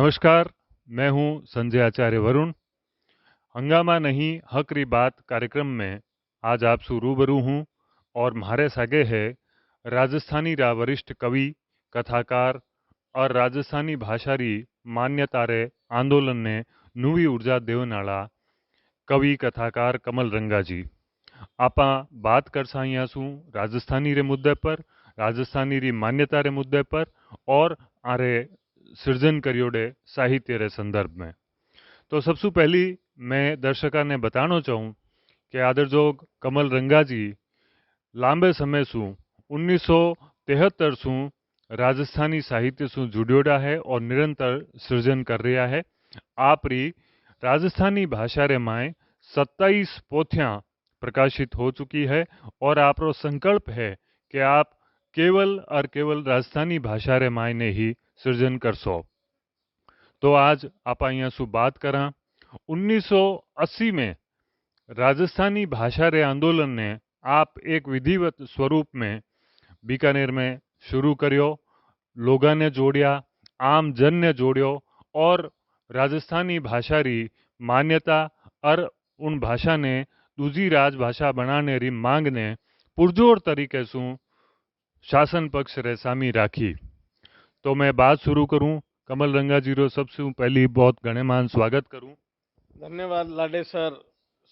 नमस्कार, मैं हूं संजय आचार्य वरुण। हंगामा नहीं हक री बात कार्यक्रम में आज आपसे रूबरू हूं और म्हारे सागे है राजस्थानी रा वरिष्ठ कवि, कथाकार और राजस्थानी भाषा री मान्यता रे आंदोलन ने नवी ऊर्जा देवन वाला कवि कथाकार कमल रंगा जी। आपा बात कर साइयासू राजस्थानी रे मुद्दे पर, राजस्थानी री मान्यता रे मुद्दे पर और आरे सृजन करियोड़े साहित्य रे संदर्भ में। तो सबसे पहली मैं दर्शका ने बताना चाहूँ कि आदरजोग कमल रंगा जी लांबे समय सु 1973 सु राजस्थानी साहित्य सु जुड़ियोड़ा है और निरंतर सृजन कर रहा है। आप री राजस्थानी भाषा रे माए 27 पोथियां प्रकाशित हो चुकी है और आपरो संकल्प है कि आप केवल और केवल राजस्थानी भाषा रे माय ने ही सृजन कर सो। तो आज आप अहियां सु बात करा 1980 में राजस्थानी भाषा रे आंदोलन ने आप एक विधिवत स्वरूप में बीकानेर में शुरू करियो, लोगों ने जोड़िया, आम जन ने जोड़ियो और राजस्थानी भाषा री मान्यता और उन भाषा ने दूसरी राजभाषा बनाने री मांग ने पुरजोर तरीके से शासन पक्ष रे सामी राखी। तो मैं बात शुरू करूं, कमल रंगा जी रो सबसे पहली बहुत गणमान्य स्वागत करूं। धन्यवाद लाडे सर,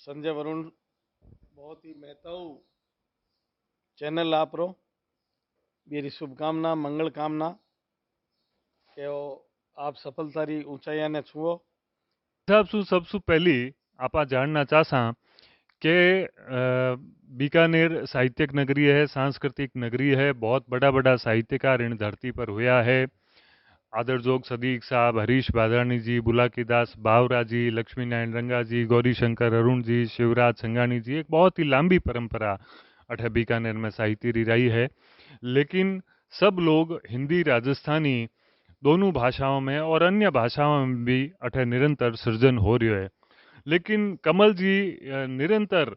संजय वरुण, बहुत ही महत्व चैनल आप रो। मेरी शुभकामना, मंगल कामना के आप सफलता री ऊंचाइया ने छुओ। सबसे पहली आपा जानना चाहसा के बीकानेर साहित्यिक नगरी है, सांस्कृतिक नगरी है, बहुत बड़ा बड़ा साहित्यकार इन धरती पर हुआ है। आदरजोग सदीक साहब, हरीश बादरानी जी, बुलाकी दास बावरा जी, लक्ष्मी नारायण रंगा जी, गौरी शंकर अरुण जी, शिवराज संगानी जी, एक बहुत ही लंबी परंपरा अठे बीकानेर में साहित्य री रही है। लेकिन सब लोग हिंदी राजस्थानी दोनों भाषाओं में और अन्य भाषाओं में भी अठे निरंतर सृजन हो रही है। लेकिन कमल जी निरंतर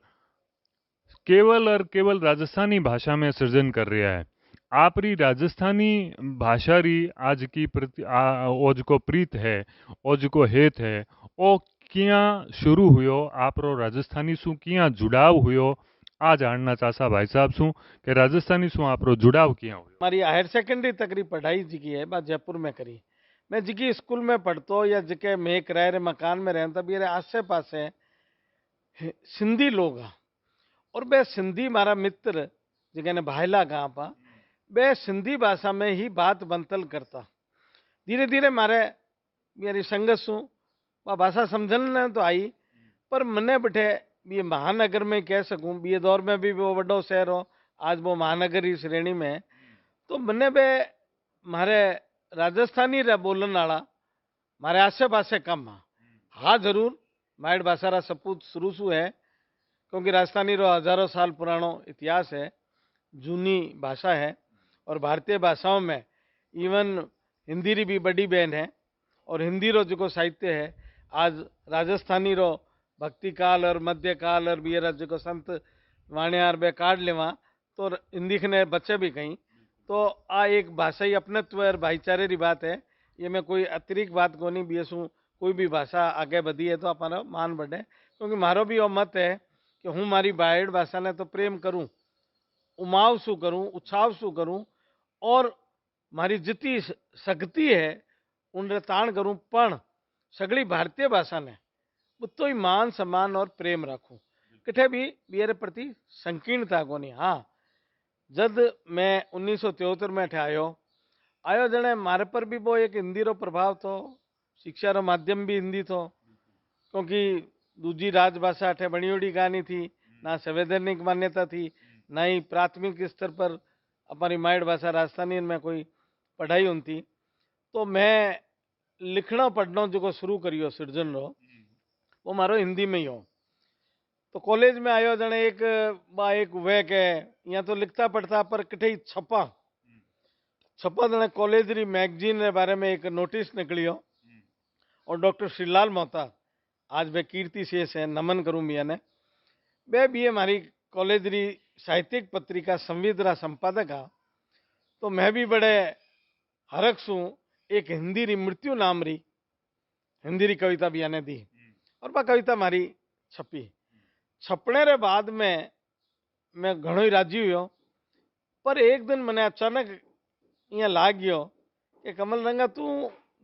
केवल और केवल राजस्थानी भाषा में सृजन कर रहा है। आप री राजस्थानी भाषा री आज की ओज को प्रीत है, ओज को हेत है, ओ किया शुरू हुयो, आप रो राजस्थानी सु किया जुड़ाव हुयो, आ जानना चाहसा भाई साहब सु कि राजस्थानी सु आप रो जुड़ाव किया हुयो। हमारी हायर सेकेंडरी तक री पढ़ाई जिकी है बात जयपुर में करी। मैं जिकी स्कूल में पढ़तो या जिके मैं किराए रे मकान में रहता भी आसे पासे सिंधी लोग आ और बे सिंधी मारा मित्र जिके ने भाईला गांव पा बे सिंधी भाषा में ही बात बंतल करता। धीरे धीरे मारे मेरी संगत सु वह भाषा समझने तो आई, पर मने बैठे ये महानगर में कह सकूं, ये दौर में भी वो बड़ो शहर हो, आज वो महानगर ही श्रेणी में, तो मने बे मारे राजस्थानी रे बोलन वाला मारे आसे पासे कम हाँ जरूर माइड भाषा रा सपूत शुरू सु है, क्योंकि राजस्थानी रो हजारों साल पुरानो इतिहास है, जूनी भाषा है और भारतीय भाषाओं में इवन हिंदी री भी बड़ी बहन है। और हिंदी रो जो साहित्य है आज राजस्थानी रो भक्ति काल और मध्य काल और बियर जो संत वाणियार बे काट लेवा तो हिंदी ने बच्चे भी कहीं, तो आ एक भाषाई अपनत्व और भाईचारे की बात है। ये में कोई अतिरिक्त बात को नहीं बीसू कोई भी भाषा आगे बढ़ी है तो अपना मान बढ़े, क्योंकि मारो भी वो मत है कि हूँ मारी बायड़ भाषा ने तो प्रेम करूँ, उमाव शू करूँ, उत्साह शू करूँ और मारी जितनी शक्ति है उन ताण करूँ, पण सगली भारतीय भाषा ने उतो ही मान सम्मान और प्रेम रखूं, किथे भी मेरे प्रति संकीर्णता को नहीं। हाँ, जब मैं 1973 में आयो जने मारे पर भी वो एक हिंदी रो प्रभाव तो, शिक्षा रो माध्यम भी हिंदी तो, क्योंकि दूजी राजभाषा अठे बणियोड़ी गानी थी, ना संवैधानिक मान्यता थी, ना ही प्राथमिक स्तर पर हमारी माइड भाषा राजस्थानी में कोई पढ़ाई होती। तो मैं लिखना पढ़ना जो शुरू करियो सृजन रो वो मारो हिंदी में ही हो। तो कॉलेज में आयो जने एक वे के यहाँ तो लिखता पढ़ता पर किथे छपा जने कॉलेज री मैगजीन रे बारे में एक नोटिस निकलियो और डॉक्टर श्रीलाल मोहता आज वे कीर्ति शेष है, नमन करूं मिया ने, वे भी हमारी कॉलेज री साहित्यिक पत्रिका संविद्रा संपादक आ। तो मैं भी बड़े हरक सू एक हिंदी री मृत्यु नाम री हिंदी री कविता भी आने दी और बा कविता मारी छपी। छपने रे बाद में मैं घणो ही राजी हुयो, पर एक दिन मैंने अचानक यहाँ लाग गयो कि कमल रंगा तू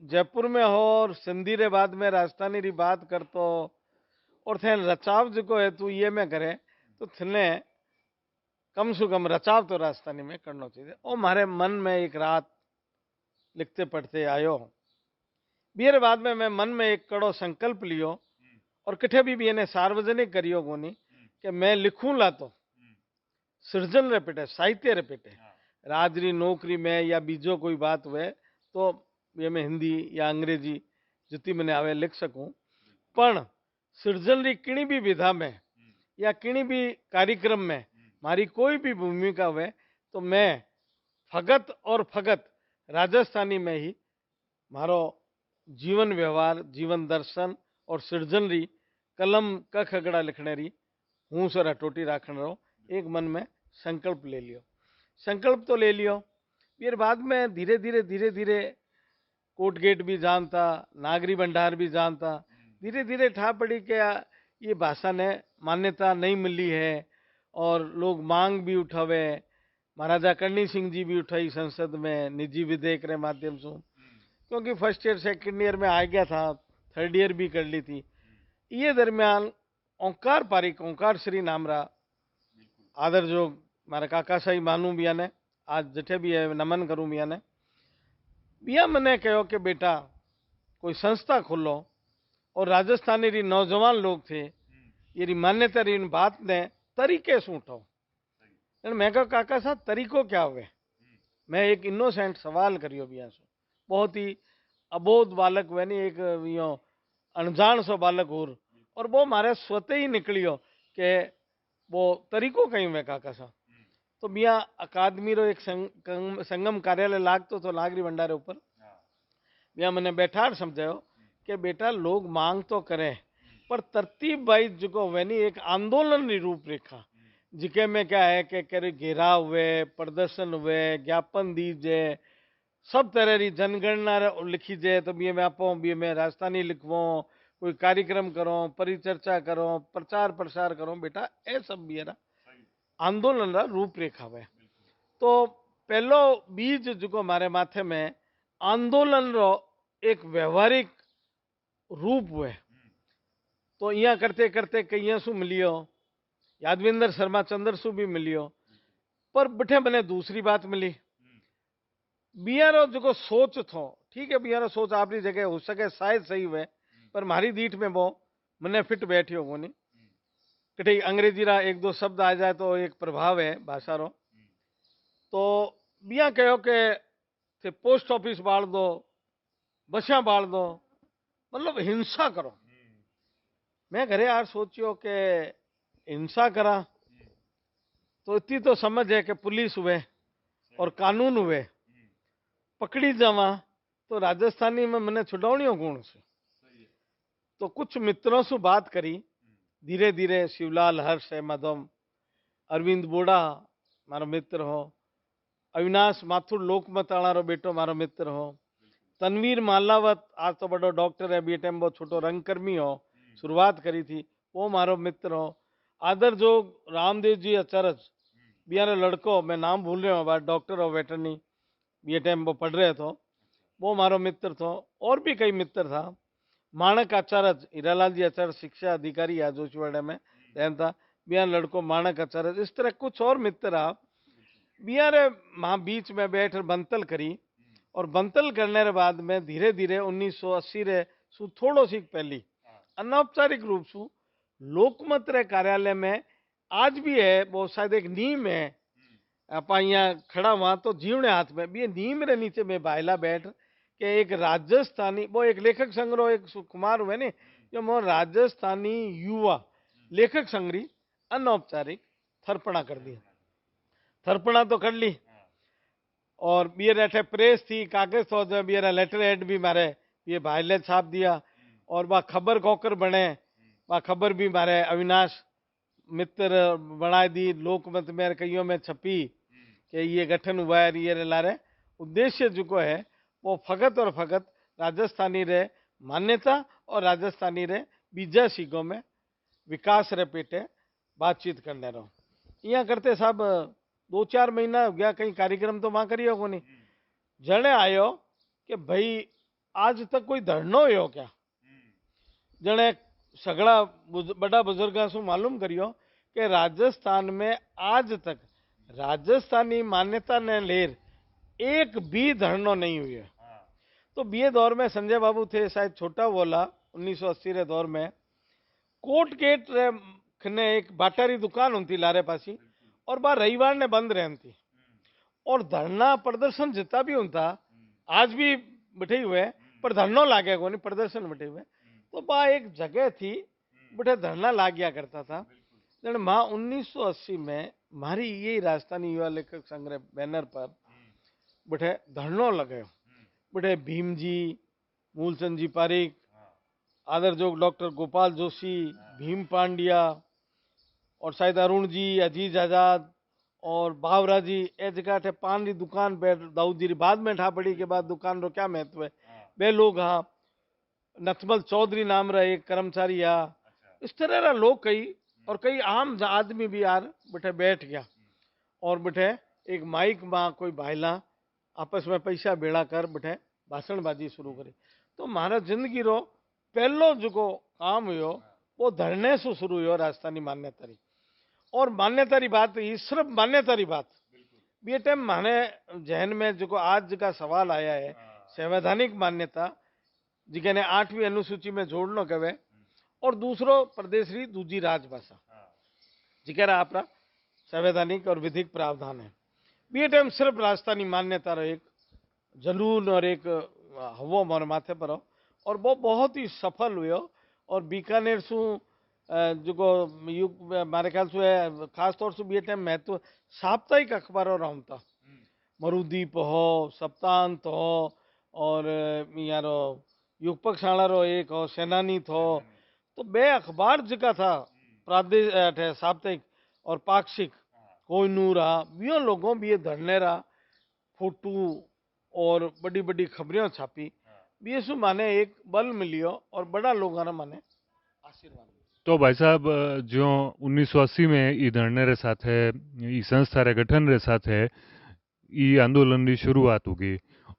जयपुर में हो और सिंधी रे बाद में राजस्थानी री बात करतो और थे रचाव जो है तू ये में करे तो थने कम से कम रचाव तो राजस्थानी में करना चाहिए। और मारे मन में एक रात लिखते पढ़ते आयो। बीर बाद में मैं मन में एक कड़ो संकल्प लियो और कठे भी इन्हें सार्वजनिक करियो कोनी कि मैं लिखूं ला तो सृजन रे पेटे साहित्य रे पेटे राजरी नौकरी में या बीजो कोई बात हुए तो ये मैं हिंदी या अंग्रेजी जितनी मैंने आवे लिख सकूं, पण सृजन री किणी भी विधा में या किणी भी कार्यक्रम में मारी कोई भी भूमिका हुए तो मैं फगत और फगत राजस्थानी में ही मारो जीवन व्यवहार जीवन दर्शन और सृजन री कलम क खगड़ा लिखने री हूँ सर हटोटी राखण रो एक मन में संकल्प ले लियो। संकल्प तो ले लियो, फिर बाद में धीरे धीरे कोर्ट गेट भी जानता, नागरी भंडार भी जानता, धीरे धीरे ठा पड़ी कि ये भाषा ने मान्यता नहीं मिली है और लोग मांग भी उठावे। महाराजा करणी सिंह जी भी उठाई संसद में निजी विधेयक के माध्यम से, क्योंकि फर्स्ट ईयर सेकंड ईयर में आ गया था, थर्ड ईयर भी कर ली थी। ये दरमियान ओंकार पारिक ओंकार श्री नामरा आदर जो मारा काका साई मानू बिया ने आज जठे भी है नमन करूं बिया ने बिया मैंने कहो कि बेटा कोई संस्था खोलो और राजस्थानी री नौजवान लोग थे ये री मान्यता री बात ने तरीके से उठाओ। मैं कहो काका साहब तरीको क्या हुए? मैं एक इनोसेंट सवाल करियो बिया सो, बहुत ही अबोध बालक हुए नहीं एक यो अनजान सो बालक और वो मारे स्वतः ही निकलियो कि वो तरीको कहीं हुए काका साहब। तो बिया अकादमी रो एक संगम कार्यालय लागतो तो नागरी भंडारे ऊपर बिया मैंने बैठाड़ समझायो कि बेटा लोग मांग तो करें पर तरतीब वाइज जो वैनी एक आंदोलन की रूपरेखा जिके में क्या है कि करे घेराव हुए, प्रदर्शन हुए, ज्ञापन दीजे, सब तरह की जनगणना लिखी जाए तो बी में आपो बी में राजस्थानी लिखवो, कोई कार्यक्रम करो, परिचर्चा करो, प्रचार प्रसार करो, बेटा ये सब भी है आंदोलन रा रूपरेखा है। तो पहलो बीज जो मारे माथे में आंदोलन रो एक व्यवहारिक रूप हुए तो यहाँ करते करते कई शू मिलियो, यादविंदर शर्मा चंद्र शू भी मिलियो, पर बठे मैंने दूसरी बात मिली बियारो जो सोच थो ठीक है बियारो सोच आपकी जगह हो सके शायद सही हुए पर मारी दीठ में वो मैंने फिट बैठियो वो नहीं कठे अंग्रेजी रा एक दो शब्द आ जाए तो एक प्रभाव है भाषा रो। तो बिया कहो के पोस्ट ऑफिस बाढ़ दो, बसा बाढ़ दो, मतलब हिंसा करो। मैं घरे यार सोचियो कि हिंसा करा तो इतनी तो समझ है कि पुलिस हुए और कानून हुए, पकड़ी जावा तो राजस्थानी में मैंने छुड़ावणियों गुण से। तो कुछ मित्रों से बात करी धीरे धीरे, शिवलाल हर्ष है मधम, अरविंद बोड़ा मारो मित्र हो, अविनाश माथुर लोकमत रो बेटो मारो मित्र हो, तनवीर मालावत आज तो बड़ो डॉक्टर है, बी टाइम बहुत छोटो रंगकर्मी हो, शुरुआत करी थी वो मारो मित्र हो, आदर जो रामदेव जी अचरज बियारे लड़को मैं नाम भूल रहा हूँ डॉक्टर हो वेटरनी बी टाइम वो पढ़ रहे तो वो मारो मित्र थो। और भी कई मित्र था, माणक आचार्य हीरालाल जी आचार्य शिक्षा अधिकारी है जोशीवाड़ा में रहता, बिहार लड़को माणक आचार्य, इस तरह कुछ और मित्र आ बिहार वहां बीच में बैठ बंतल करी और बंतल करने के बाद में धीरे धीरे 1980 रे सु थोड़ो सी पहली अनौपचारिक रूप से लोकमत रे कार्यालय में आज भी है वो शायद एक नीम है आप यहाँ खड़ा वहां तो जीवने हाथ में भी नीम रे नीचे में बायला बैठ के एक राजस्थानी वो एक लेखक संग्रह एक कुमार हुए ने जो मो राजस्थानी युवा लेखक संग्रही अनौपचारिक थर्पणा कर दिया। थर्पणा तो कर ली और बियर अठे प्रेस थी, कागज तो जो बियर लेटर हेड भी मारे ये भाईले छाप दिया और वह खबर कोकर बने, वह खबर भी मारे अविनाश मित्र बना दी, लोकमत में कईयों में छपी कि ये गठन हुआ है ये लारे। उद्देश्य जो है वो फगत और फगत राजस्थानी रे मान्यता और राजस्थानी रे बीजा सीगो में विकास रे पेटे बातचीत करने रहो। यहाँ करते साहब 2-4 महीना हो गया, कहीं कार्यक्रम तो वहां करियो को नहीं। जने आयो कि भाई आज तक कोई धरनो हो क्या, जने सगड़ा बड़ा बुजुर्ग से मालूम करियो कि राजस्थान में आज तक राजस्थानी मान्यता ने लेर एक भी धरनो नहीं हुई है। तो बीए दौर में संजय बाबू थे शायद छोटा बोला 1980 रे दौर में कोट गेट ने एक बाटारी दुकान होती लारे पासी और बार रविवार ने बंद रहती और धरना प्रदर्शन जितना भी होता आज भी बैठे हुए पर धरनो लागे को नहीं, प्रदर्शन बैठे हुए। तो बा एक जगह थी बैठे धरना लाग गया करता था। जन माँ 1980 में मारी यही राजस्थानी युवा लेखक संग्रह बैनर पर बैठे धरनो लगे बैठे भीम जी, मूलचंद जी पारिक, आदरजोग डॉक्टर गोपाल जोशी, भीम पांड्या और शायद अरुण जी, अजीज आजाद और बावरा जी ए जगह थे पान री दुकान पे दाऊद जी बाद में ठा पड़ी के बाद दुकान रो क्या महत्व है वे लोग। हाँ नथमल चौधरी नाम रहा एक कर्मचारी आ इस तरह रा लोग कई और कई आम आदमी भी यार बैठे बैठ गया और बैठे एक माइक में कोई भाईला आपस में पैसा बेड़ा कर बैठे भाषणबाजी शुरू करी। तो महारा जिंदगी रो पहलो जो काम हुयो वो धरने से शुरू हुयो राजस्थानी मान्यता री। और मान्यता री बात ये सिर्फ मान्यता री बात बे टाइम माने जहन में जो आज का सवाल आया है संवैधानिक मान्यता जिके ने 8वीं अनुसूची में जोड़नो कहे और दूसरो प्रदेश री दूजी राजभाषा जिके आपरा संवैधानिक और विधिक प्रावधान है। बे टाइम सिर्फ राजस्थानी मान्यता रो एक जलून और एक हवो मोर माथे पर हो और वो बहुत ही सफल हुयो। और बीकानेर सु जो युग मारे ख्याल से खास तौर से बे टाइम महत्व साप्ताहिक अखबारों रहता मरुदीप हो, सप्तांत हो और यारो युगपक शाला रो एक हो, सेनानी थो। तो बे अखबार जका था प्रादेशिक साप्ताहिक और पाक्षिक कोहिनूर रहा बियो लोगों भी ये धरने रहा फोटो और बड़ी बड़ी खबरें छापी बीएसू माने एक बल मिलियो और बड़ा लोगों ने माने आशीर्वाद। तो भाई साहब जो 1980 में ई धरने रे साथ है ई संस्था रे गठन रे साथ है ई आंदोलन की शुरुआत होगी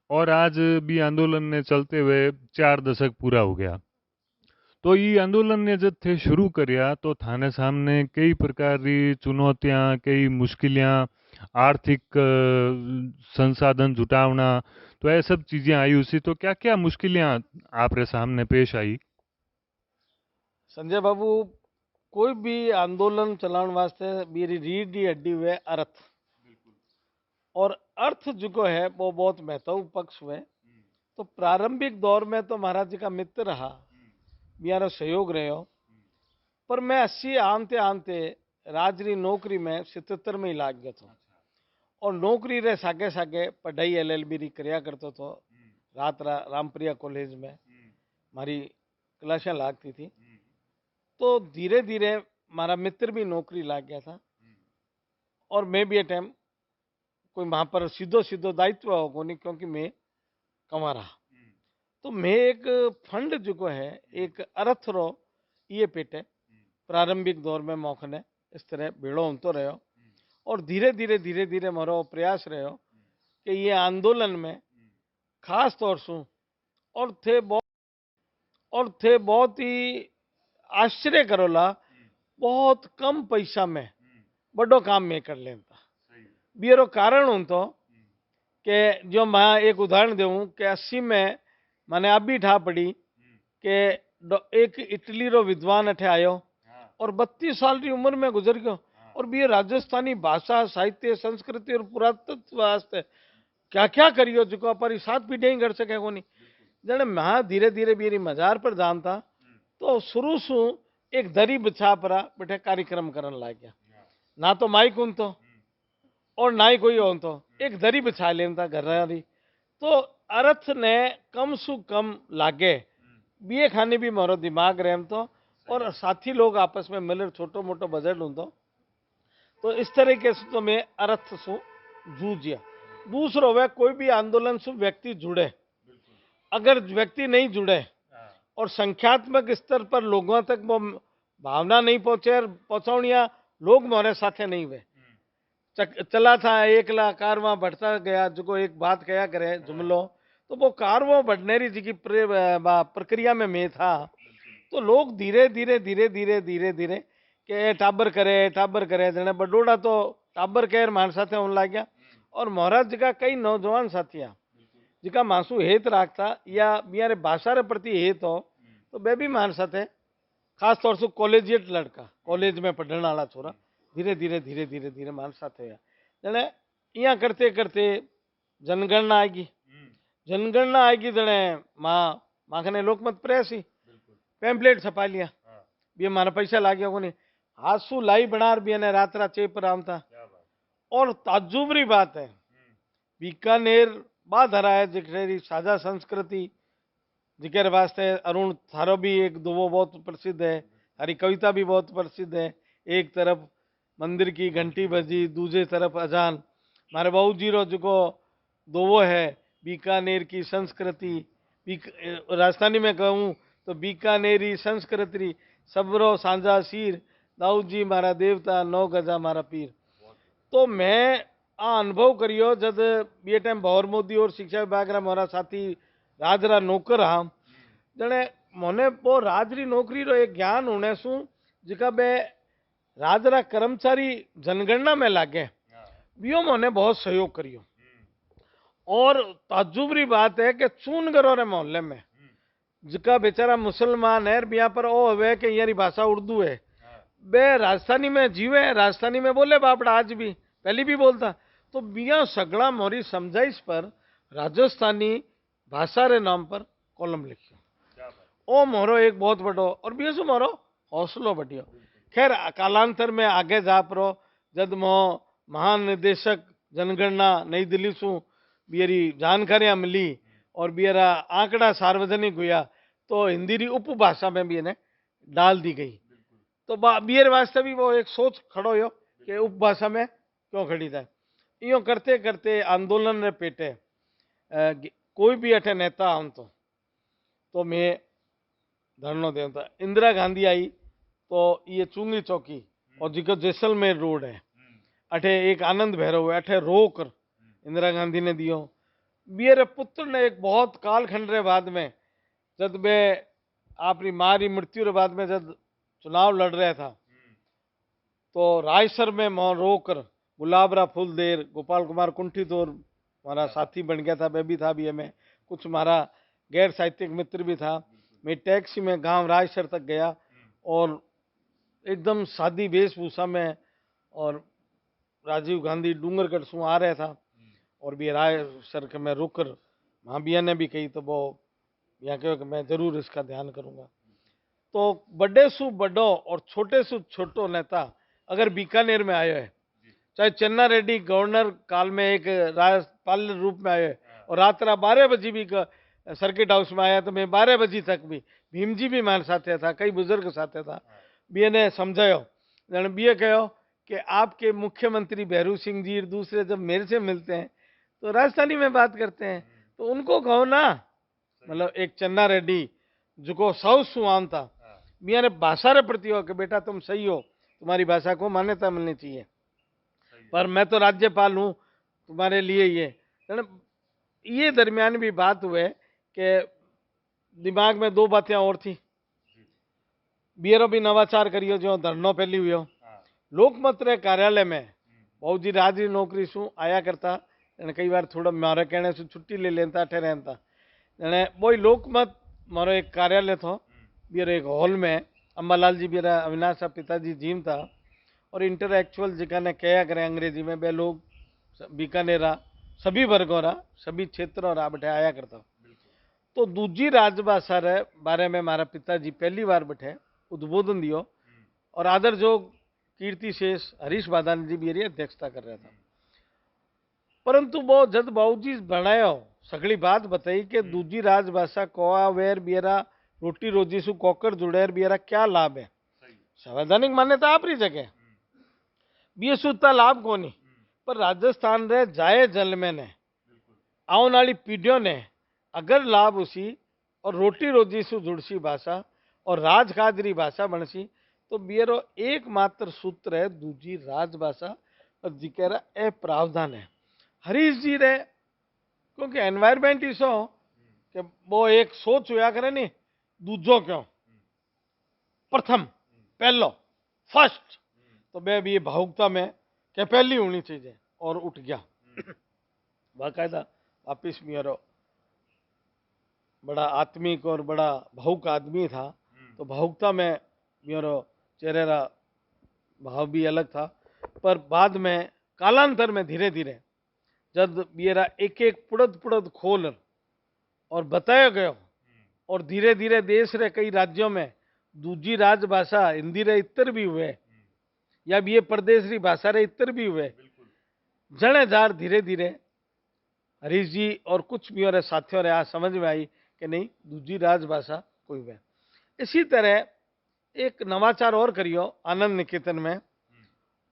और आज भी आंदोलन ने चलते हुए 4 दशक पूरा हो गया। तो ये आंदोलन ने जब थे शुरू करिया तो थाने सामने कई प्रकार की चुनौतियां, कई मुश्किलियां, आर्थिक संसाधन जुटावना, तो ये सब चीजें आई उसी। तो क्या क्या मुश्किलें आपरे सामने पेश आई? संजय बाबू कोई भी आंदोलन चलाने वास्ते मेरी रीढ़ की हड्डी हुए अर्थ और अर्थ जो है वो बहुत महत्वपूर्ण पक्ष हुए। तो प्रारंभिक दौर में तो महाराज जी का मित्र रहा, मेरा सहयोग रहे पर मैं 80 आनते आनते राजरी नौकरी में 77 में ही लाग गया था और नौकरी रे सागे सागे पढ़ाई LLB री करया करतो तो रात रामप्रिया कॉलेज में मारी क्लासें लागती थी। तो धीरे धीरे मारा मित्र भी नौकरी लाग गया था और मैं भी टाइम कोई वहां पर सीधो सीधो दायित्व होगा नहीं क्योंकि मैं कमा रहा। तो मैं एक फंड जो है एक अर्थ रो ये पेटे प्रारंभिक दौर में मौखने इस तरह भेड़ो तो रहो और धीरे धीरे मारो प्रयास रहो कि ये आंदोलन में खास तौर से और थे बहुत ही आश्चर्य करोला बहुत कम पैसा में बड़ो काम में कर लेता। बियरो कारण हूं तो कि जो मैं एक उदाहरण दूं कि 80 में मैंने अभी ठा पड़ी कि एक इटली रो विद्वान अठे आयो और 32 साल की उम्र में गुजर गयो और भी राजस्थानी भाषा, साहित्य, संस्कृति और पुरातत्व वास्ते क्या क्या करियो जो पर 7 पीढ़ियां कर सके को नहीं। जने मैं धीरे धीरे मेरी मजार पर जानता तो शुरू से एक दरी बिछा परा बैठे कार्यक्रम करने लग गया। ना तो माइक उन तो और ना ही कोई हो तो एक दरी बिछा लेता घर रही। तो अर्थ ने कम सु कम लागे बीए खाने भी मारो दिमाग रहम तो और साथी लोग आपस में मिलकर छोटो मोटो बजट हूं तो इस तरीके से तो मैं अर्थ सु जूझिया। दूसरो वह कोई भी आंदोलन से व्यक्ति जुड़े, अगर व्यक्ति नहीं जुड़े और संख्यात्मक स्तर पर लोगों तक वो भावना नहीं पहुंचे और पहुंचाउणिया लोग मोरे साथे नहीं हुए। चला था 1 लाख कारवा बढ़ता गया, जो एक बात कया करे जुमलो, तो वो कारवो बढ़ने री जी प्रक्रिया में मैं था, तो लोग धीरे धीरे धीरे धीरे धीरे धीरे के टाबर करे जने बडोड़ा तो टाबर केर मान साथे होने लग गया। और महाराज जी का कई नौजवान साथिया जिका मासू हेत राखता या बियारे भाषा रे प्रति हेत हो, तो बे भी मान साथे खास तौर से कॉलेजिएट लड़का, कॉलेज में पढ़ने वाला छोरा धीरे धीरे धीरे धीरे धीरे मान साथे जने यहाँ करते करते जनगणना आएगी। जनगणना आएगी जने माखने लोकमत प्रेस ही पैम्पलेट छपा लिया, बे मारा पैसा लाग्या को नहीं, हासू लाई बनार भी ने रात रात चेपर आमता। और ताजुबरी बात है, बीकानेर बाधरा है जिकरी साझा संस्कृति जिकर वास्ते अरुण थारो भी एक दुवो बहुत प्रसिद्ध है, हरी कविता भी बहुत प्रसिद्ध है। एक तरफ मंदिर की घंटी बजी, दूसरे तरफ अजान। मारे बाबू जी रो जो दुवो है बीकानेर की संस्कृति, राजस्थानी में कहूँ तो बीकानेरी संस्कृति सबरो सांझा सीर, दाऊ जी मारा देवता, 9 गजा मारा पीर। तो मैं आ अनुभव करियो जब बे टाइम भंवर मोदी और शिक्षा विभाग रा मोरा साथी राजरा नौकर हाँ, जने मोने वो राजरी नौकरी रो एक ज्ञान होने सु जिका बे राजरा कर्मचारी जनगणना में लागे, बियो मोने बहुत सहयोग करियो। और ताजुबरी बात है कि चूनगरो रे मोहल्ले में जिका बेचारा मुसलमान है बिया पर ओ हवे कि यारी भाषा उर्दू है, बे राजस्थानी में जीवे, राजस्थानी में बोले बापड़ा आज भी, पहले भी बोलता। तो बिया सगड़ा मोरी समझाइश पर राजस्थानी भाषा रे नाम पर कॉलम लिखियो। ओ मोरो एक बहुत बड़ो और बिया सु मोरो हौसलो बढ़ियो। खैर कालांतर में आगे जा परो जब मो महानिदेशक जनगणना नई दिल्ली सु बियरी जानकारियां मिली और बियरा आंकड़ा सार्वजनिक हुआ, तो हिंदी री उपभाषा में भी इन्हें डाल दी गई। तो बियर वास्ते भी वो एक सोच खड़ो हो कि उपभाषा में क्यों खड़ी था। यो करते करते आंदोलन रे पेटे कोई भी अठे नेता आऊं तो मैं धरनो देता। इंदिरा गांधी आई तो ये चुंगी चौकी और जिको जैसलमेर रोड है, अठे एक आनंद भैरव है, अठे रोक इंदिरा गांधी ने दियो। मेरे पुत्र ने एक बहुत कालखंड रे बाद में जब वे अपनी माँ की मृत्यु रे बाद में जब चुनाव लड़ रहा था, तो रायसर में मोह रोकर गुलाबरा फूल देर गोपाल कुमार कुंठित और हमारा साथी बन गया था, बेबी था भी में कुछ हमारा गैर साहित्यिक मित्र भी था। मैं टैक्सी में गांव रायसर तक गया और एकदम सादी वेशभूषा में, और राजीव गांधी डूंगरगढ़ से आ रहा था और भी रायसर के में रुकर वहाँ बिया ने भी कही, तो वो यहाँ कहो कि मैं जरूर इसका ध्यान करूंगा। तो बड़े सु बड़ो और छोटे सु छोटो नेता अगर बीकानेर में आयो है, चाहे चन्ना रेड्डी गवर्नर काल में एक राज्यपाल रूप में आयो है और रात 12 बजे भी सर्किट हाउस में आया, तो मैं 12 बजे तक भी भीम जी भी मान साथे था, कई बुजुर्ग साथे था। बी ने समझायो, बी कहो कि आपके मुख्यमंत्री भैरू सिंह जी दूसरे जब मेरे से मिलते हैं तो राजस्थानी में बात करते हैं, तो उनको कहो ना, मतलब एक चन्ना रेड्डी जो साउथ सुआन था, मियाँ ने भाषा रे प्रति हो कि बेटा तुम सही हो, तुम्हारी भाषा को मान्यता मिलनी चाहिए, पर मैं तो राज्यपाल हूँ तुम्हारे लिए ये दरमियान भी बात हुए कि दिमाग में 2 बातें और थी। बियरो भी नवाचार करियो जो धरनो पहली हुई लोकमत रे कार्यालय में बहु जी राजरी नौकरी शू आया करता, कई बार थोड़ा मारे कहने से छुट्टी ले लेता अठे रहता। वही लोकमत मारो एक कार्यालय था, बियर एक हॉल में अम्बालाल जी बियरा अविनाश का पिताजी जीम था, और इंटरएक्चुअल जिकाने कया करे अंग्रेजी में बे लोग बीकानेरा सभी वर्गों रा सभी क्षेत्रों रा बैठे आया करता। तो दूजी राजभाषा रे बारे में मारा पिताजी पहली बार बैठे उद्बोधन दियो, और आदर जो कीर्ति शेष हरीश बादानी जी भी अध्यक्षता कर रहा था। परंतु वो जद बाबूजी बनायो सगली बात बताई कि दूजी राजभाषा कोआ वेर बियरा रोटी रोजी सु कोकर जुड़ेर बियरा क्या लाभ है, संवैधानिक मान्यता आप रही जगह बी सुता लाभ को नहीं, पर राजस्थान रे जाए जल में ने आने वाली पीढ़ियों ने अगर लाभ उसी और रोटी रोजी सु जुड़सी भाषा और राजकाजरी भाषा बनसी तो बियरो एकमात्र सूत्र है दूजी राजभाषा और जिकेरा ए प्रावधान है हरीश जी रे क्योंकि एनवायरमेंट ही सो कि वो एक सोच हुआ करे नहीं दूजो क्यों प्रथम पहलो फर्स्ट तो मैं भी ये भावुकता में क्या पहली होनी चाहिए और उठ गया बाकायदा वापिस मेरा बड़ा आत्मिक और बड़ा भावुक आदमी था तो भावुकता में मेरा चेहरा भाव भी अलग था पर बाद में कालांतर में धीरे धीरे जब मेरा एक एक पुड़द पुड़द खोल और बताया गया और धीरे धीरे देश रे कई राज्यों में दूजी राजभाषा हिंदी रे इतर भी हुए या भी ये प्रदेश री भाषा रे इतर भी हुए जने जार धीरे धीरे हरीश जी और कुछ भी और साथियों रे आ समझ में आई कि नहीं दूजी राजभाषा कोई हुए इसी तरह एक नवाचार और करियो आनंद निकेतन में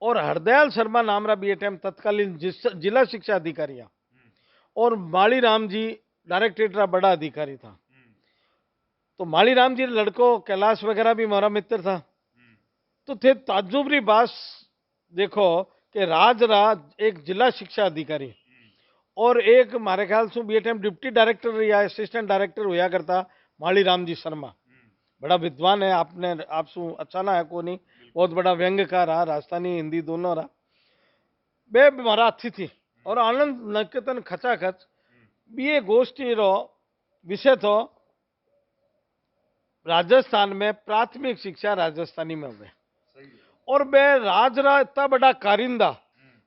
और हरदयाल शर्मा नाम रा बी टाइम तत्कालीन जिला शिक्षा अधिकारी और माली राम जी डायरेक्टरेट रा बड़ा अधिकारी था तो माली राम जी लड़को कैलाश वगैरह भी हमारा मित्र था तो थे ताजुबरी बात देखो कि राज एक जिला शिक्षा अधिकारी और एक हमारे ख्याल से बी टाइम डिप्टी डायरेक्टर या असिस्टेंट डायरेक्टर हुआ करता माली राम जी शर्मा बड़ा विद्वान है आपने आपसू अच्छा ना है को नहीं बहुत बड़ा व्यंग्यकार रहा राजस्थानी हिंदी दोनों रहा बे हमारा अतिथि और आनंद निकेतन खचाखच बी गोष्ठी रो विषय तो राजस्थान में प्राथमिक शिक्षा राजस्थानी में हुए और बे राजरा इतना बड़ा कारिंदा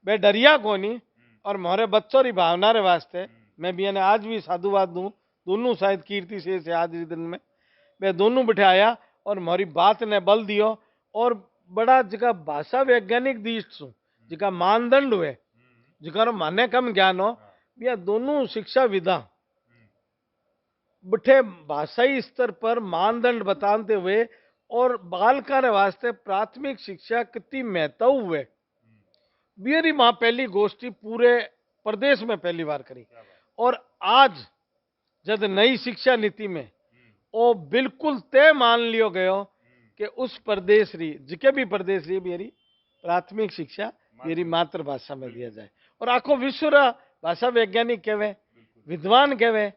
बे डरिया कोनी और मोरे बच्चों की भावना रे वास्ते मैं भी ने आज भी साधुवाद दूं दोनों शायद कीर्ति से आज के दिन में वे दोनों बिठाया और मोरी बात ने बल दियो और बड़ा जिका भाषा वैज्ञानिक दृष्टि सु जिका मानदंड हुए जिका माने कम ज्ञान हो या दोनों शिक्षा विधा बिठे भाषाई स्तर पर मानदंड बताते हुए और बालका रे वास्ते प्राथमिक शिक्षा कितनी महत्व हुए मेरी माँ पहली गोष्ठी पूरे प्रदेश में पहली बार करी और आज जब नई शिक्षा नीति में वो बिल्कुल तय मान लियो गयो कि उस प्रदेश री जिके भी प्रदेश री मेरी प्राथमिक शिक्षा मेरी मातृभाषा में दिया जाए और आखो विश्व रा भाषा वैज्ञानिक कहवे विद्वान कहवे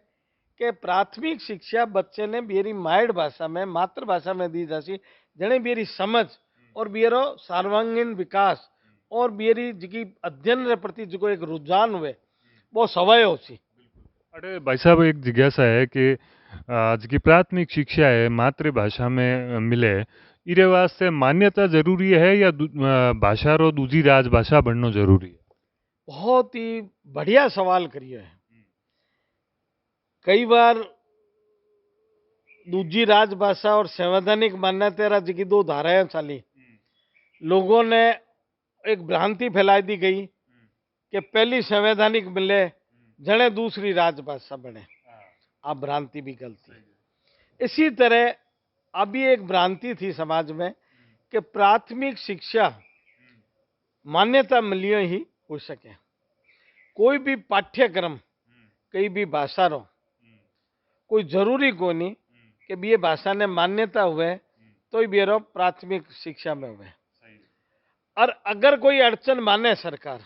कि प्राथमिक शिक्षा बच्चे ने मेरी मायड़ भाषा में मातृभाषा में दी जासी जने मेरी समझ और मेरो सर्वांगीण विकास और मेरी जिकी अध्ययन रे प्रति जो एक रुझान हुए वो सवय हो सी। अरे भाई साहब एक जिज्ञासा है कि आज की प्राथमिक शिक्षा है मातृभाषा में मिले इरे वास्ते मान्यता जरूरी है या भाषा रो दूजी राजभाषा बनना जरूरी है? बहुत ही बढ़िया सवाल करिए है कई बार दूजी राजभाषा और संवैधानिक मान्यता जी दो धाराएं चली लोगों ने एक भ्रांति फैलाई दी गई कि पहली संवैधानिक मिले जने दूसरी राजभाषा बने आप भ्रांति भी गलती इसी तरह अभी एक भ्रांति थी समाज में कि प्राथमिक शिक्षा मान्यता मिलियो ही हो सके कोई भी पाठ्यक्रम कई भी भाषा रो कोई जरूरी को नहीं कि भी ये भाषा ने मान्यता हुए तो ही बेरो प्राथमिक शिक्षा में हुए और अगर कोई अड़चन माने सरकार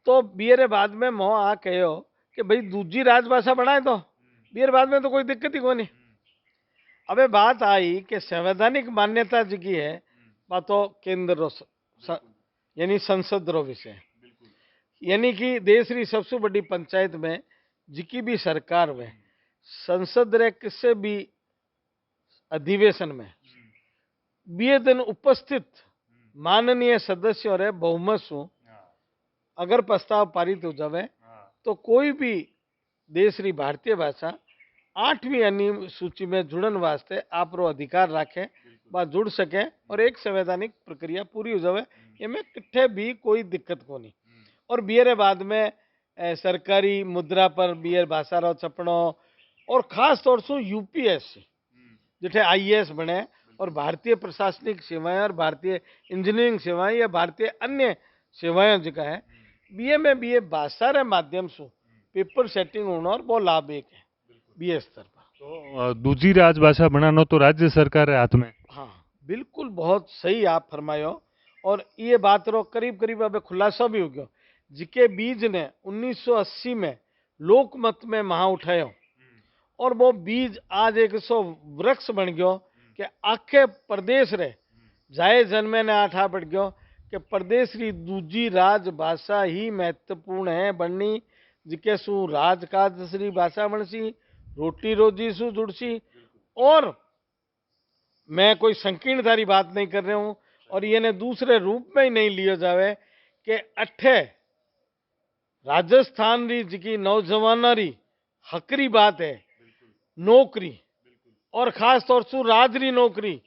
तो बीएरे बाद में मोह आ कहो कि भाई दूजी राजभाषा बनाए तो बीएर बाद में तो कोई दिक्कत ही को नहीं अबे बात आई कि संवैधानिक मान्यता जी की है बात तो केंद्र रो यानी संसद रो विषय यानी कि देश की सबसे बड़ी पंचायत में जिकी भी सरकार में संसद रे किसी भी अधिवेशन में बे दिन उपस्थित माननीय सदस्यों रे बहुमत सु अगर प्रस्ताव पारित हो जावे तो कोई भी देश री भारतीय भाषा 8वीं अनुसूची में जुड़न वास्ते आप रो अधिकार रखे बात जुड़ सके और एक संवैधानिक प्रक्रिया पूरी हो जावे इनमें किथे भी कोई दिक्कत को नहीं और बीएरे बाद में सरकारी मुद्रा पर बीएर भाषा रो छपनो और खास तौर से यूपीएससी जिठे आईएएस बने और भारतीय प्रशासनिक सेवाएं और भारतीय इंजीनियरिंग सेवाएं या भारतीय अन्य सेवाएं जो है बीए में बीए भाषा रे माध्यम से पेपर सेटिंग होना और वो लाभ एक है बीए स्तर पर तो दूजी राजभाषा बनानो तो राज्य सरकार है हाथ में। हाँ बिल्कुल बहुत सही आप फरमायो। और ये बात रो करीब करीब अब खुलासा भी हो गयो जिके बीज ने 1980 में लोकमत में महा उठायो और वो बीज आज एक सौ वृक्ष बन गयो कि आखे प्रदेश रे जाए जन्मे ने आठा पड़ गयो कि प्रदेश री दूजी राजभाषा ही महत्वपूर्ण है बननी जिके सु राजकाज श्री भाषा बनसी रोटी रोजी सु जुड़सी। और मैं कोई संकीर्णता री बात नहीं कर रहा हूं और ये ने दूसरे रूप में ही नहीं लियो जावे कि अठे राजस्थान री जिकी नौजवाना री हकरी बात है नौकरी और खास तौर से राजरी नौकरी।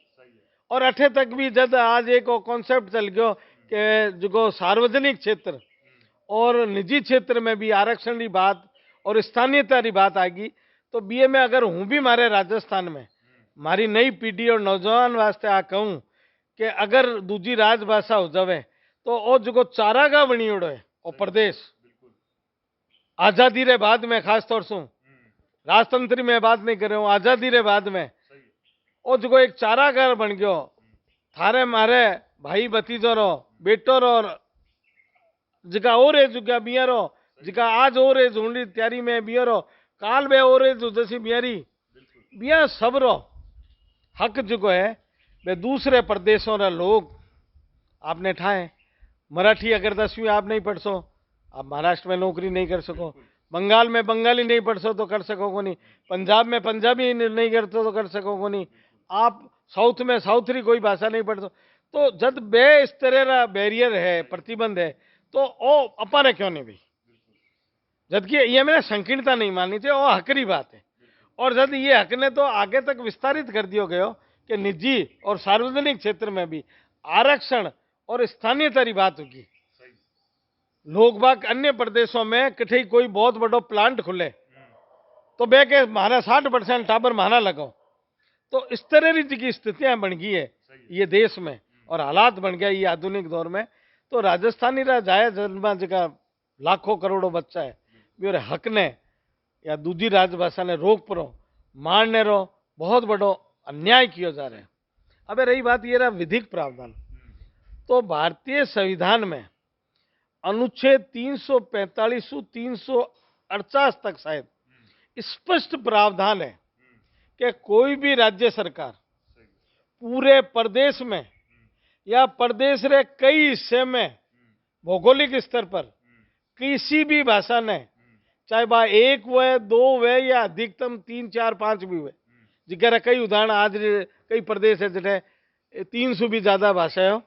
और अठे तक भी जब आज एक कॉन्सेप्ट चल गयो कि जो सार्वजनिक क्षेत्र और निजी क्षेत्र में भी आरक्षण की बात और स्थानीयता की बात आएगी तो बीए में अगर हूँ भी मारे राजस्थान में मारी नई पीढ़ी और नौजवान वास्ते आ कहूँ कि अगर दूजी राजभाषा हो जावे तो ओ जो चारागाह बनी उड़ो है और प्रदेश आजादी रे बाद में खास तौर से राजतंत्र में बात नहीं कर रहा हूँ आजादी रे बाद में ओ जो एक चारागाह बन गयो थारे मारे भाई भतीजो रो बेटो रो जिका और है जुगा बियारो जिका आज और है झुंडी तैयारी में बियारो काल में और है जैसी बियारी बिया सब रो हक जो है वे दूसरे प्रदेशों रे लोग आपने ठाए मराठी अगर 10वीं आप नहीं पढ़ सो आप महाराष्ट्र में नौकरी नहीं कर सको बंगाल में बंगाली नहीं पढ़ सो तो कर सकोगे नहीं पंजाब में पंजाबी नहीं करते तो कर सकोगे नहीं आप साउथ में साउथरी कोई भाषा नहीं पढ़ सो तो जब बे इस तरह का बैरियर है प्रतिबंध है तो ओ अपने क्यों नहीं भाई जबकि ये मैंने संकीर्णता नहीं माननी चाहिए वो हकरी बात है। और जब ये हक ने तो आगे तक विस्तारित कर दिया गयो कि निजी और सार्वजनिक क्षेत्र में भी आरक्षण और स्थानीयता की बात होगी लोग बाग अन्य प्रदेशों में कठे कोई बहुत बड़ो प्लांट खुले तो बे के माना 60% टाबर माना लगाओ तो इस तरह की स्थितियां बन गई है ये देश में और हालात बन गया ये आधुनिक दौर में। तो राजस्थानी रा जाया जन्मा जगह लाखों करोड़ों बच्चा है भी हक ने या दूजी राजभाषा ने रोक परो मारने रो बहुत बड़ो अन्याय किया जा रहा है। अब रही बात ये रहा विधिक प्रावधान तो भारतीय संविधान में अनुच्छेद 345 से 348 तक शायद स्पष्ट प्रावधान है कि कोई भी राज्य सरकार पूरे प्रदेश में या प्रदेश रे कई हिस्से में भौगोलिक स्तर पर किसी भी भाषा ने चाहे बा एक वे दो वे या अधिकतम 3 4 5 भी वे जिक्र कई उदाहरण आज कई प्रदेश है जिठे 300 भी ज्यादा भाषाएं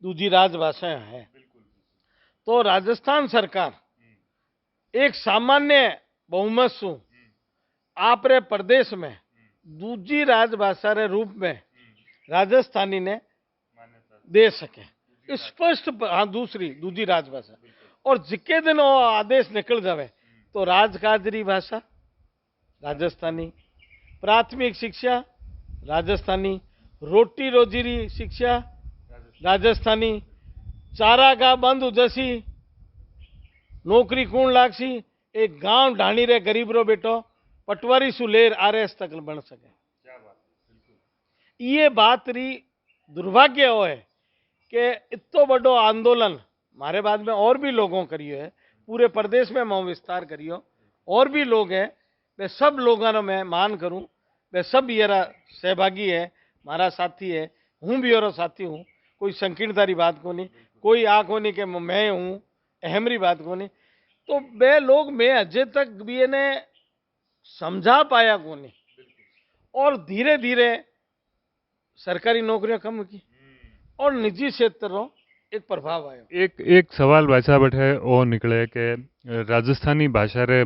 दूजी राजभाषाएं हैं। तो राजस्थान सरकार एक सामान्य बहुमत सु आपरे प्रदेश में दूजी राजभाषा रे रूप में राजस्थानी ने दे सके स्पष्ट हाँ दूसरी दूजी राजभाषा और जिके दिन वो आदेश निकल जावे तो राजकाजरी भाषा राजस्थानी प्राथमिक शिक्षा राजस्थानी रोटी रोजीरी शिक्षा राजस्थानी चारागाह बंद हो जैसी नौकरी कौन लागसी एक गांव ढाणी रे गरीब रो बेटो पटवारी सुलेर आरएस तक बन सके। ये बात री दुर्भाग्य हो है कि इतो बड़ो आंदोलन हमारे बाद में और भी लोगों करियो है पूरे प्रदेश में मैं विस्तार करियो और भी लोग हैं वे सब लोगों ने मैं मान करूं वे सब येरा सहभागी है हमारा साथी है हूँ भी और साथी हूँ कोई संकीर्णता की बात को नहीं कोई आ को नहीं कि मैं हूँ अहमरी बात को नहीं तो वे लोग मैं अजय तक भी इन्हें समझा पाया को नहीं और धीरे धीरे सरकारी नौकरियां कम की और निजी क्षेत्रों एक प्रभाव आया। एक सवाल भाषा बैठे वो निकले कि राजस्थानी भाषा रे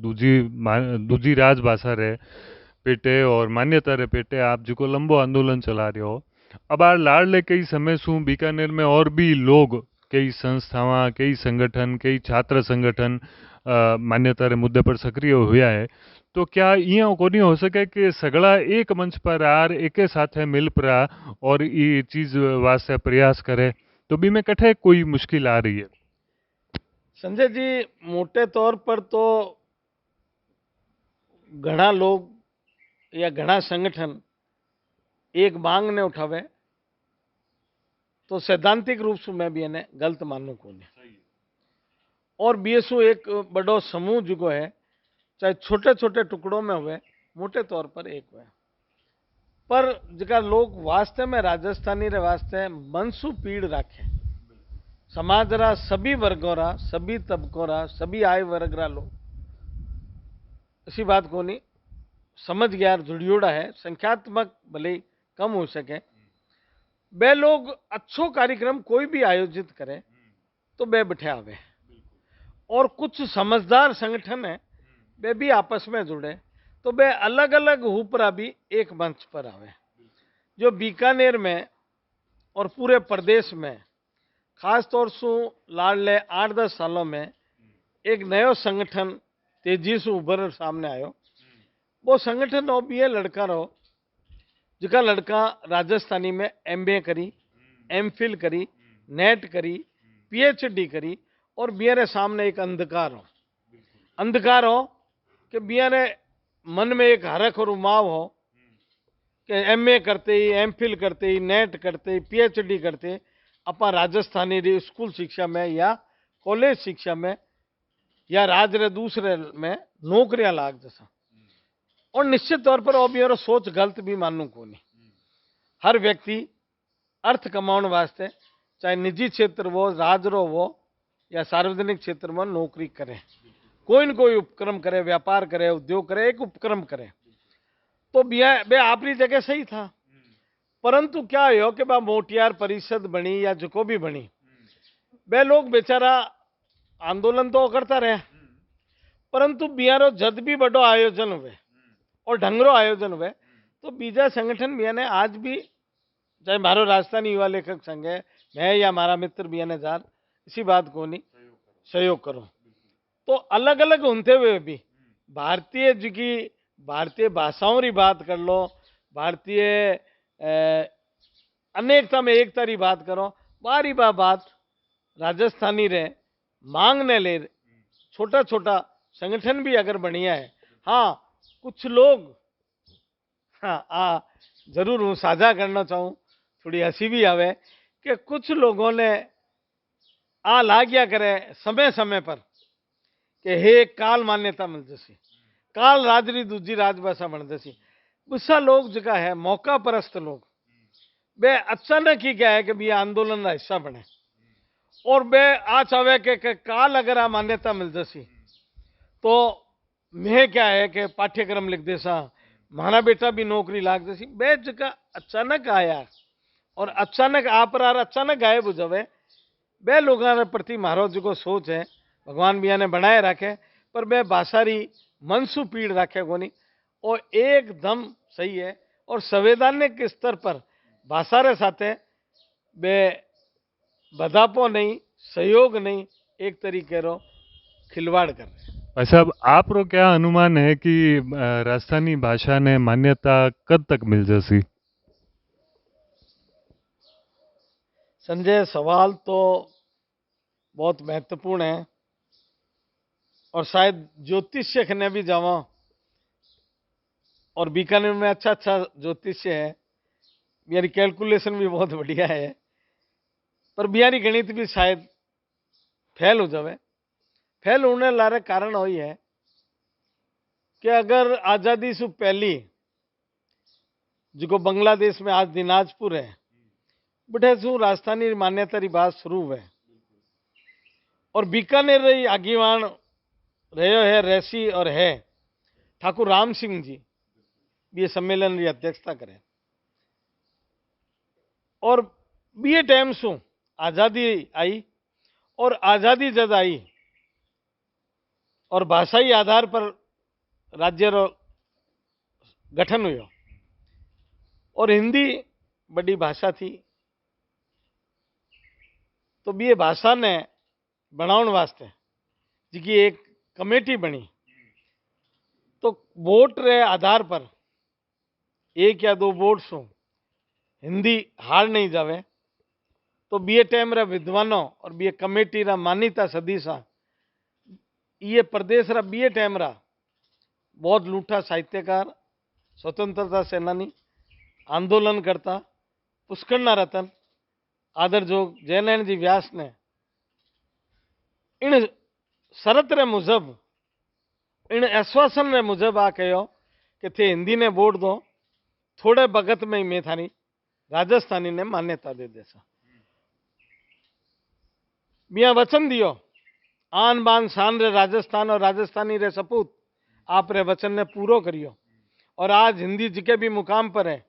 दूजी राजभाषा रे पेटे और मान्यता रे पेटे आप जो लंबो आंदोलन चला रहे हो अब आ लाड़ले कई समय सु बीकानेर में और भी लोग कई संस्थावां कई संगठन कई छात्र संगठन मान्यता रे मुद्दे पर सक्रिय हुआ है तो क्या इं को नहीं हो सके कि सगला एक मंच पर आर एक साथ मिल परा और ये चीज वास्ते प्रयास करे तो भी में कठे कोई मुश्किल आ रही है। संजय जी मोटे तौर पर तो घना लोग या घना संगठन एक मांग ने उठावे तो सैद्धांतिक रूप से मैं भी इन्हें गलत मानू को नहीं। और बीएसओ एक बड़ो समूह जो है चाहे छोटे छोटे टुकड़ों में हुए मोटे तौर पर एक हुए पर जगह लोग वास्तव में राजस्थानी रे वास्ते मनसु पीड़ राखे समाज रा सभी वर्गों रा सभी तबकों रा सभी आय वर्ग रा लोग इसी बात को नहीं समझ गया जुड़ियोड़ा है संख्यात्मक भले ही कम हो सके बे लोग अच्छो कार्यक्रम कोई भी आयोजित करे तो बे बैठे आवे और कुछ समझदार संगठन है वे भी आपस में जुड़े तो वे अलग अलग हुपरा भी एक मंच पर आवे। जो बीकानेर में और पूरे प्रदेश में खास तौर से लाडले 8-10 सालों में एक नयो संगठन तेजी से उभर सामने आयो वो संगठन हो भी है लड़का रहो जिका लड़का राजस्थानी में एमबीए करी एमफिल करी नेट करी पीएचडी करी और बियारे सामने एक अंधकार हो कि बियारे मन में एक हरख और उमाव हो कि एमए करते ही एमफिल करते ही नेट करते ही पीएचडी करते अपा राजस्थानी री स्कूल शिक्षा में या कॉलेज शिक्षा में या राज्य रे दूसरे में नौकरियां लाग जैसा और निश्चित तौर पर और सोच गलत भी मानू को नहीं। हर व्यक्ति अर्थ कमाने वास्ते चाहे निजी क्षेत्र वो राजरो वो या सार्वजनिक क्षेत्र में नौकरी करे कोई न कोई उपक्रम करे व्यापार करे उद्योग करे एक उपक्रम करे तो बे अपनी जगह सही था परंतु क्या हो कि बा मोटियार परिषद बनी या जो भी बनी बे लोग बेचारा आंदोलन तो करता रहे परंतु बियारो जद भी बड़ो आयोजन हुए और ढंगरो आयोजन हुए तो बीजा संगठन बियाने आज भी चाहे मारो राजस्थानी युवा लेखक संघ है मैं या हमारा मित्र बियाने जार इसी बात को नहीं सहयोग करो तो अलग अलग होते हुए भी भारतीय जी की भारतीय भाषाओं की बात कर लो भारतीय अनेकता में एकता की बात करो बारी बात राजस्थानी रे मांगने ले छोटा छोटा संगठन भी अगर बढ़िया है हाँ कुछ लोग हाँ जरूर हूँ साझा करना चाहूँ थोड़ी हंसी भी आवे कि कुछ लोगों ने ला गया करे समय समय पर कि हे काल मान्यता मिल जैसी काल राजरी दूजी राजभाषा बन जैसी गुस्सा लोग जगह है मौका परस्त लोग वे अचानक ही क्या है कि भी आंदोलन का हिस्सा बने और वे आ चाहे कि काल अगर आ मान्यता मिल जैसी तो मैं क्या है कि पाठ्यक्रम लिख देसा मारा बेटा भी नौकरी लाग जैसी वे जगह अचानक आया और अचानक आप अचानक गायब हो जावे बे लोगों के प्रति मारो जो सोच है भगवान बिया ने बनाए रखे पर बे भाषारी मनसु पीड़ रखे को नहीं और एकदम सही है और संवैधानिक स्तर पर भाषा रे साथे बे बधापो नहीं सहयोग नहीं एक तरीके रो खिलवाड़ कर रहे। भाई साहब आप रो क्या अनुमान है कि राजस्थानी भाषा ने मान्यता कब तक मिल जैसी? संजय सवाल तो बहुत महत्वपूर्ण है और शायद ज्योतिष्य ने भी जावा और बीकानेर में अच्छा ज्योतिष्य है मेरी कैलकुलेशन भी बहुत बढ़िया है पर बिहारी गणित भी शायद फेल हो जावे फेल होने लारे कारण वही है कि अगर आजादी से पहली जो बांग्लादेश में आज दिनाजपुर है बटे शू राजस्थानी मान्यता री बात शुरू हुए और बीकानेर रही आगीवान रहे है रहसी और है ठाकुर राम सिंह जी ये सम्मेलन की अध्यक्षता करें और बी टाइम शू आजादी आई और आजादी जब आई और भाषाई आधार पर राज्य रो गठन हुयो और हिंदी बड़ी भाषा थी तो बी भाषा ने बनाने वास्ते जी एक कमेटी बनी तो वोट रे आधार पर एक या दो वोट सो हिंदी हार नहीं जावे तो बी टाइम रा विद्वानों और बी कमेटी रा मान्यता सदीसा ये प्रदेश रा बी टाइम रा बहुत लूठा साहित्यकार स्वतंत्रता सेनानी, आंदोलन करता, पुष्करणना रतन, आदर जोग जयनारायण जी व्यास ने इन शरत रे मुजब, इन आश्वासन रे मुजब आ कहो कि थे हिंदी ने वोट दो, थोड़े भगत में ही मैं थानी राजस्थानी ने मान्यता दे देसा। मिया वचन दियो, आन बान शान रे राजस्थान और राजस्थानी रे सपूत, आप रे वचन ने पूरो करियो। और आज हिंदी जिके भी मुकाम पर है,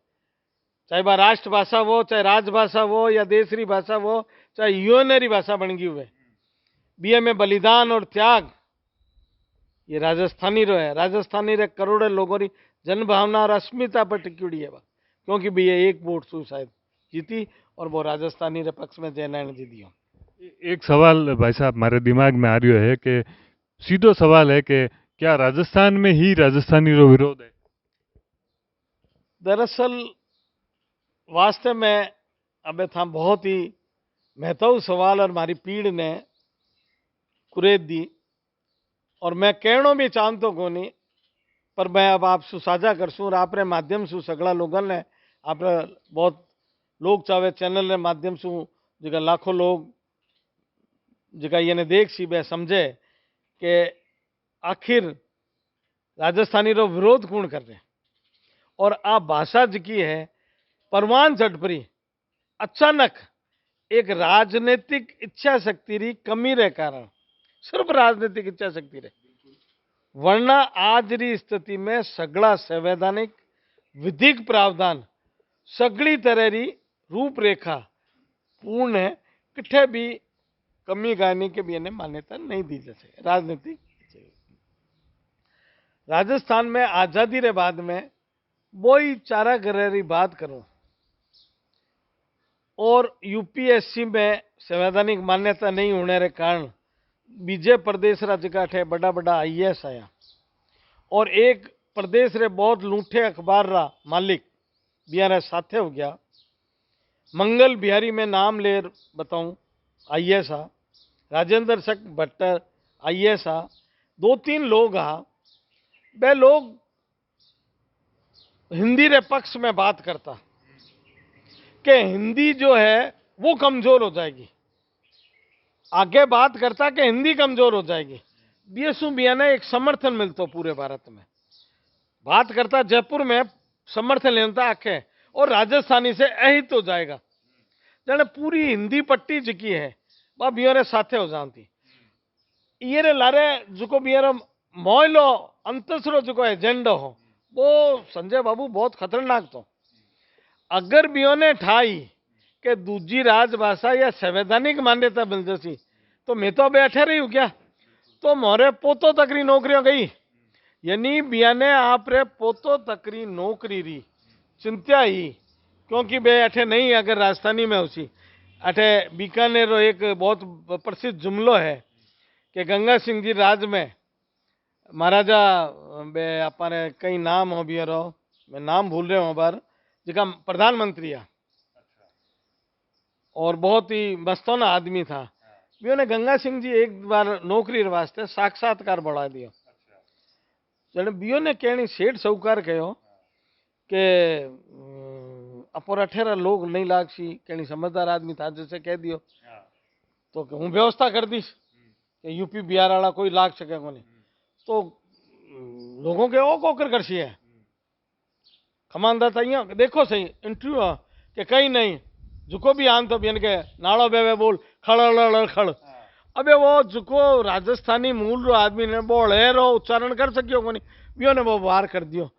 चाहे वह राष्ट्रभाषा हो, चाहे राजभाषा हो, या देशरी भाषा हो, चाहे यूएनरी भाषा बन गई हुए, बीए में बलिदान और त्याग ये राजस्थानी रो है। राजस्थानी रे करोड़ों लोगों की जन भावना और अस्मिता पर टिकी है, क्योंकि भी ये एक वोट सु शायद जीती और वो राजस्थानी रे पक्ष में जयनारायण जी दियो। एक सवाल भाई साहब हमारे दिमाग में आ रही है कि सीधो सवाल है कि क्या राजस्थान में ही राजस्थानी रो विरोध है? दरअसल वास्तव में अब था बहुत ही महत्व सवाल और हमारी पीढ़ ने कुरेद दी, और मैं कहना भी चाहता को नहीं, पर मैं अब आप साझा करसूँ और आप माध्यम से सगड़ा लोगों ने, आप बहुत लोग चाहे चैनल रे माध्यम से जगह लाखों लोग जगह ये देख सी वे समझे कि आखिर राजस्थानी रो विरोध कौन कर रहे। और आ भाषा जी है परवान चढ़परी अचानक एक राजनीतिक इच्छा शक्ति री कमी रे कारण, सिर्फ राजनीतिक इच्छा शक्ति रे, वरना आज री स्थिति में सगड़ा संवैधानिक विधिक प्रावधान सगड़ी तरह री रूपरेखा पूर्ण है, किठे भी कमी गाने के भी इन्हें मान्यता नहीं दी जा सके। राजनीतिक राजस्थान में आजादी रे बाद में वही चारा ग्रह री बात करूं, और यूपीएससी में संवैधानिक मान्यता नहीं होने के कारण बीजे प्रदेश राज्य का ठे बड़ा बड़ा आईएएस आया, और एक प्रदेश रे बहुत लूठे अखबार रा मालिक बिहार साथे हो गया। मंगल बिहारी में नाम ले बताऊं आईएएस आ, राजेंद्र शक भट्टर आईएएस आ, दो तीन लोग आ, वे लोग हिंदी रे पक्ष में बात करता कि हिंदी जो है वो कमजोर हो जाएगी, आगे बात करता कि हिंदी कमजोर हो जाएगी। बीएसयू बिया ने एक समर्थन मिलता पूरे भारत में, बात करता जयपुर में समर्थन लेता आखे, और राजस्थानी से अहित हो जाएगा, जाने पूरी हिंदी पट्टी जिकी है वह बियारे साथे हो जाती। ये रे लारे जुको बियारे मोइलो अंतसरो जुको एजेंडा हो, वो संजय बाबू बहुत खतरनाक तो। अगर बियो ने ठाई कि दूजी राजभाषा या संवैधानिक मान्यता मिल जैसी, तो मैं तो बैठे रही हूँ क्या, तो मोरे पोतो तकरी नौकरियों गई, यानी बिया ने आप रे पोतो तकरी नौकरी री चिंता ही, क्योंकि बे अठे नहीं अगर राजस्थानी में उसी अठे बीकानेर रो एक बहुत प्रसिद्ध जुमलो है कि गंगा सिंह जी राज में महाराजा बे अपने कई नाम हो भी रहो, मैं नाम भूल रहा हूँ बार, जिका प्रधानमंत्री है और बहुत ही मस्तौना आदमी था। भी ने गंगा सिंह जी एक बार नौकरी वास्ते साक्षात्कार बढ़ा दियो, जने बियो ने कहनी सेठ साहूकार कहो कि अपोर अठेरा लोग नहीं लागसी, कहनी समझदार आदमी था जैसे कह दियो तो हूँ व्यवस्था कर दीश कि यूपी बिहार वाला कोई लाग सके को नहीं, तो लोगों के ओ कोकर करसी है कमानदार था देखो सही इंटरव्यू कि कहीं नहीं जुको भी आन तो भी इनके नाड़ो बेवे बोल खड़ खड़। अबे वो जुको राजस्थानी मूल रो आदमी ने बोल है रो उच्चारण कर सकियो को नहीं, बियो ने वो बाहर कर दियो।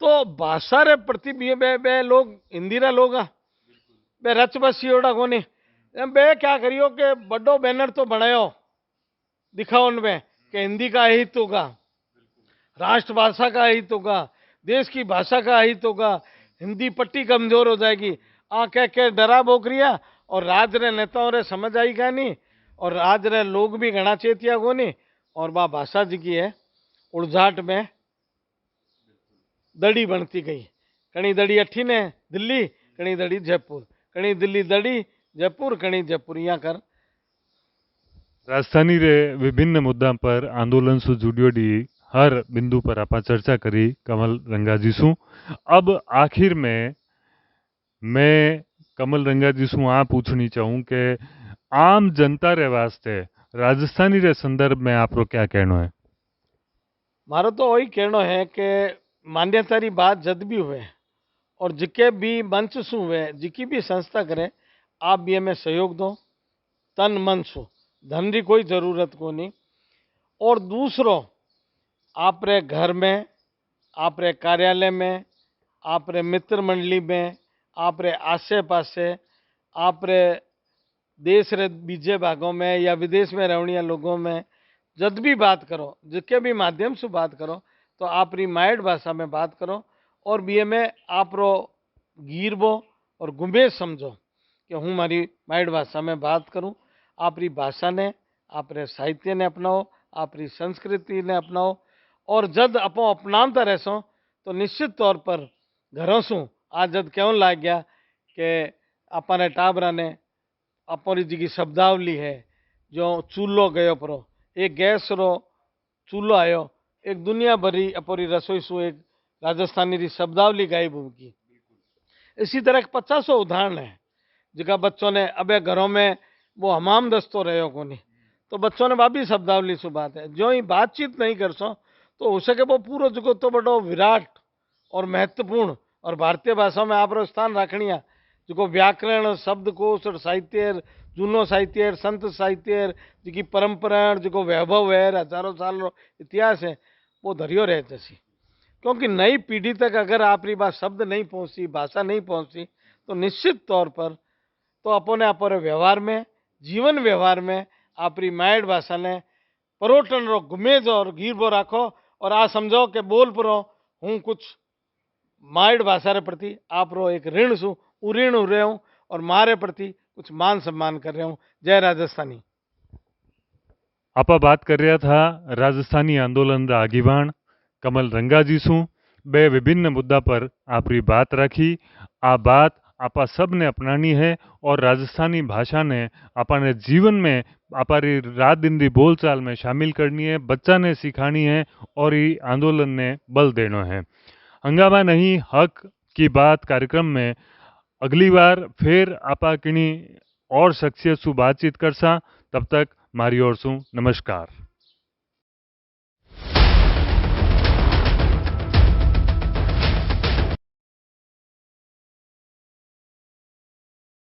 तो भाषा रे प्रति बे लोग हिंदी रा लोग बे रच बसियोड़ा को नहीं, बे क्या करियो कि बड़ो बैनर तो बनायो दिखाओ उनमें कि हिंदी का हित होगा, राष्ट्रभाषा का हित होगा, देश की भाषा का हित होगा, हिंदी पट्टी कमजोर हो जाएगी, आ कह के डरा बोकरिया, और राज रे नेताओं रे समझ आएगा नहीं, और राज रे लोग भी घना चेतिया को नहीं, और बा भाषा जी की है उड़झाट में दड़ी बनती गई। कणी दड़ी अठी ने दिल्ली, कणी दड़ी जयपुर, कणी दिल्ली दड़ी जयपुर, कणी जयपुर यहाँ कर। राजस्थानी रे विभिन्न मुद्दा पर आंदोलन से जुड़ियोड़ी हर बिंदु पर आपा चर्चा करी कमल रंगाजी शू। अब आखिर में मैं कमल रंगाजी शू आ पूछनी चाहूँ कि आम जनता रे वास्ते राजस्थानी रे संदर्भ में आपरो क्या कहना है? मारो तो वही कहना है कि मान्यता री बात जद भी हुए और जिके भी मंच सु हुए जिकी भी संस्था करे आप भी हमें सहयोग दो तन मन सु धन की कोई जरूरत को नहीं। और दूसरों आप रे घर में आप रे कार्यालय में आप रे मित्र मंडली में आप रे आसे पासे आप रे देश रे बीजे भागों में या विदेश में रहनिया लोगों में जब भी बात करो जिसके भी माध्यम से बात करो तो आप री माइड भाषा में बात करो और बी में आप रो गिरबो और गुमे समझो कि हूँ मारी माइड भाषा में बात करूँ। आप री भाषा ने आप रे साहित्य ने अपनाओ आप री संस्कृति ने अपनाओ और जद अपो अपनाता रहसो तो निश्चित तौर पर घरों सु आज जद क्यों लाग गया कि अपने टाबरा ने अपनी जी शब्दावली है जो चूल्हो गयो परो एक गैस रो चूल्हो आयो एक दुनिया भरी अपनी रसोई सु एक राजस्थानी री शब्दावली गायब होगी। इसी तरह 50 उदाहरण है जिका बच्चों ने अबे घरों में वो हमाम दस्तो रहो को नहीं तो बच्चों ने बाबी शब्दावली सु बात है जो ही बातचीत नहीं कर सो तो हो सके वो पूरा जो तो बड़ो विराट और महत्वपूर्ण और भारतीय भाषा में आप स्थान रखनिया जो व्याकरण शब्दकोश और साहित्य जूनो साहित्य संत साहित्य जी परंपरा जो वैभव है हजारों साल रो इतिहास है वो धरियो रहे जैसी। क्योंकि नई पीढ़ी तक अगर आपकी बात शब्द नहीं पहुंची भाषा नहीं पहुंची तो निश्चित तौर पर तो अपने अपने व्यवहार में जीवन व्यवहार में आपरी माइड भाषा ने परोटन रो गुमेज और गिरबो राखो और आ समझो कि बोल परो हूँ कुछ माइड भाषा रे प्रति आप रो एक ऋण सु ऋण हो रहे हूँ और मारे प्रति कुछ मान सम्मान कर रहे हूँ। जय राजस्थानी। आपा बात कर रहा था राजस्थानी आंदोलन रा आगीवान कमल रंगाजी शू। बे विभिन्न मुद्दा पर आपरी बात रखी। आ बात आपा सब ने अपनानी है और राजस्थानी भाषा ने अपने जीवन में अपारी रात दिन री बोलचाल में शामिल करनी है, बच्चा ने सिखानी है और ये आंदोलन ने बल देना है। हंगामा नहीं हक की बात कार्यक्रम में अगली बार फिर आपा किनी और शख्सियत सु बातचीत करसा। तब तक मारी ओर सु नमस्कार।